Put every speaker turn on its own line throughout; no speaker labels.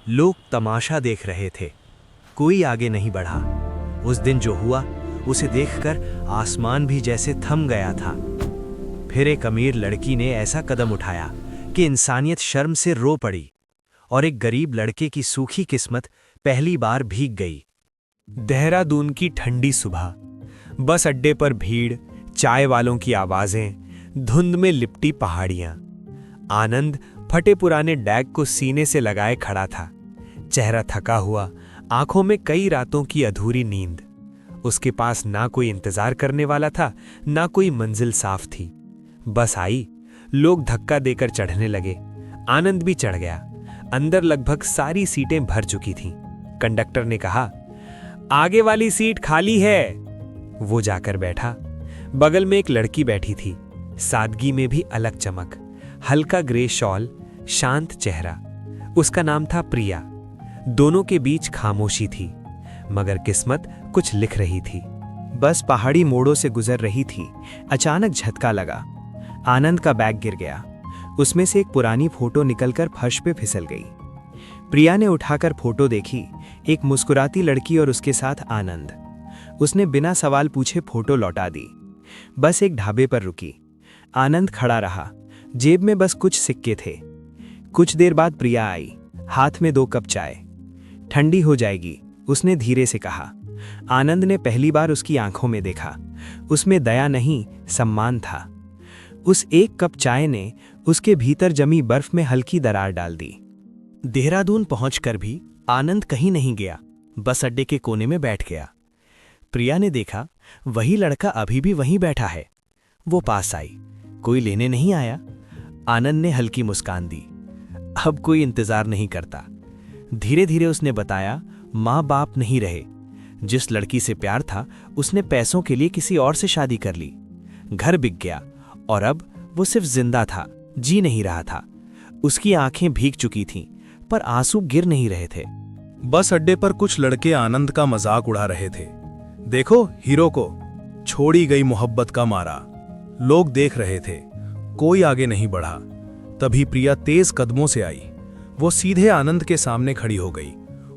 लोग तमाशा देख रहे थे, कोई आगे नहीं बढ़ा। उस दिन जो हुआ उसे देखकर आसमान भी जैसे थम गया था। फिर एक अमीर लड़की ने ऐसा कदम उठाया कि इंसानियत शर्म से रो पड़ी, और एक गरीब लड़के की सूखी किस्मत पहली बार भीग गई।
देहरादून की ठंडी सुबह, बस अड्डे पर भीड़, चाय वालों की आवाजें, धुंध में लिपटी पहाड़ियां। आनंद फटे पुराने बैग को सीने से लगाए खड़ा था, चेहरा थका हुआ, आंखों में कई रातों की अधूरी नींद। उसके पास ना कोई इंतजार करने वाला था, ना कोई मंजिल साफ थी। बस आई, लोग धक्का देकर चढ़ने लगे। आनंद भी चढ़ गया। अंदर लगभग सारी सीटें भर चुकी थीं। कंडक्टर ने कहा, आगे वाली सीट खाली है। वो जाकर बैठा। बगल में एक लड़की बैठी थी, सादगी में भी अलग चमक, हल्का ग्रे शॉल, शांत चेहरा। उसका नाम था प्रिया। दोनों के बीच खामोशी थी, मगर किस्मत कुछ लिख रही थी।
बस पहाड़ी मोड़ों से गुजर रही थी, अचानक झटका लगा। आनंद का बैग गिर गया। उसमें से एक पुरानी फोटो निकलकर फर्श पे फिसल गई। प्रिया ने उठाकर फोटो देखी, एक मुस्कुराती लड़की और उसके साथ आनंद। उसने बिना सवाल पूछे फोटो लौटा दी। बस एक ढाबे पर रुकी। आनंद खड़ा रहा, जेब में बस कुछ सिक्के थे। कुछ देर बाद प्रिया आई, हाथ में 2 कप चाय। ठंडी हो जाएगी, उसने धीरे से कहा। आनंद ने पहली बार उसकी आंखों में देखा। उसमें दया नहीं, सम्मान था। उस 1 कप चाय ने उसके भीतर जमी बर्फ में हल्की दरार डाल दी। देहरादून पहुंचकर भी आनंद कहीं नहीं गया, बस अड्डे के कोने में बैठ गया। प्रिया ने देखा, वही लड़का अभी भी वहीं बैठा है। वो पास आई, कोई लेने नहीं आया। आनंद ने हल्की मुस्कान दी। अब कोई इंतजार नहीं करता। धीरे धीरे उसने बताया, माँ बाप नहीं रहे। जिस लड़की से प्यार था, उसने पैसों के लिए किसी और से शादी कर ली। घर बिक गया, और अब वो सिर्फ जिंदा था, जी नहीं रहा था। उसकी आंखें भीग चुकी थीं, पर आंसू गिर नहीं रहे थे।
बस अड्डे पर कुछ लड़के आनंद का मजाक उड़ा रहे थे। देखो हीरो को, छोड़ी गई मोहब्बत का मारा। लोग देख रहे थे, कोई आगे नहीं बढ़ा। तभी प्रिया तेज कदमों से आई। वो सीधे आनंद के सामने खड़ी हो गई।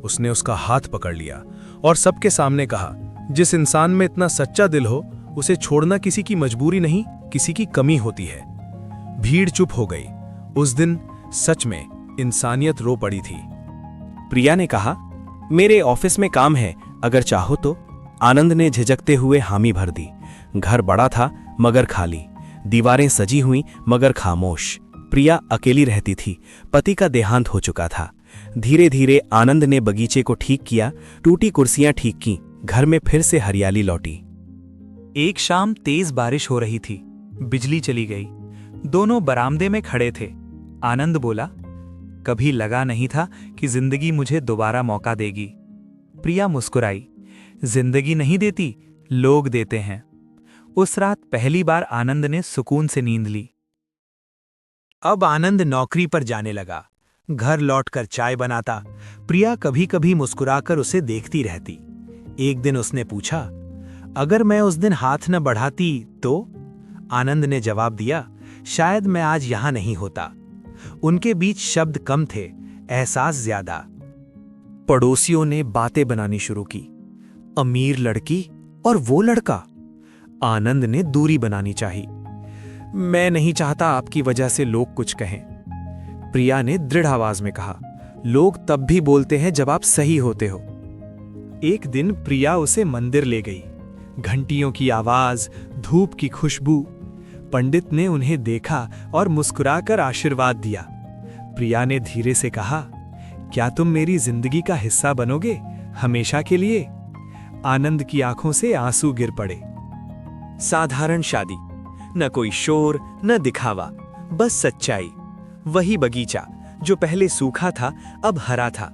उसने उसका हाथ पकड़ लिया और सबके सामने कहा, जिस इंसान में इतना सच्चा दिल हो, उसे छोड़ना किसी की मजबूरी नहीं, किसी की कमी होती है। भीड़ चुप हो गई। उस दिन सच में इंसानियत रो पड़ी थी।
प्रिया ने कहा, मेरे ऑफिस में काम है, अगर चाहो तो। आनंद ने झिझकते हुए हामी भर दी। घर बड़ा था मगर खाली, दीवारें सजी हुई मगर खामोश। प्रिया अकेली रहती थी, पति का देहांत हो चुका था। धीरे धीरे आनंद ने बगीचे को ठीक किया, टूटी कुर्सियां ठीक की, घर में फिर से हरियाली लौटी। एक शाम तेज बारिश हो रही थी, बिजली चली गई। दोनों बरामदे में खड़े थे। आनंद बोला, कभी लगा नहीं था कि जिंदगी मुझे दोबारा मौका देगी। प्रिया मुस्कुराई, जिंदगी नहीं देती, लोग देते हैं। उस रात पहली बार आनंद ने सुकून से नींद ली। अब आनंद नौकरी पर जाने लगा, घर लौटकर चाय बनाता। प्रिया कभी कभी मुस्कुराकर उसे देखती रहती। एक दिन उसने पूछा, अगर मैं उस दिन हाथ न बढ़ाती तो? आनंद ने जवाब दिया, शायद मैं आज यहां नहीं होता। उनके बीच शब्द कम थे, एहसास ज्यादा। पड़ोसियों ने बातें बनानी शुरू की। अमीर लड़की और वो लड़का। आनंद ने दूरी बनानी चाहिए। मैं नहीं चाहता आपकी वजह से लोग कुछ कहें। प्रिया ने दृढ़ आवाज में कहा, लोग तब भी बोलते हैं जब आप सही होते हो। एक दिन प्रिया उसे मंदिर ले गई। घंटियों की आवाज, धूप की खुशबू। पंडित ने उन्हें देखा और मुस्कुराकर आशीर्वाद दिया। प्रिया ने धीरे से कहा, क्या तुम मेरी जिंदगी का हिस्सा बनोगे, हमेशा के लिए? आनंद की आंखों से आंसू गिर पड़े। साधारण शादी, न कोई शोर न दिखावा, बस सच्चाई। वही बगीचा जो पहले सूखा था अब हरा था।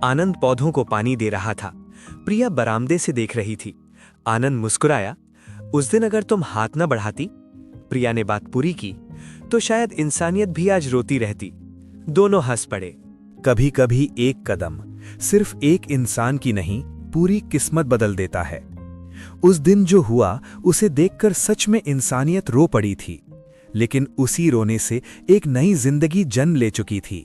आनंद पौधों को पानी दे रहा था। प्रिया बरामदे से देख रही थी। आनंद मुस्कुराया, उस दिन अगर तुम हाथ न बढ़ाती, प्रिया ने बात पूरी की, तो शायद इंसानियत भी आज रोती रहती। दोनों हंस पड़े। कभी कभी एक कदम सिर्फ एक इंसान की नहीं, पूरी किस्मत बदल देता है। उस दिन जो हुआ उसे देखकर सच में इंसानियत रो पड़ी थी, लेकिन उसी रोने से एक नई जिंदगी जन्म ले चुकी थी।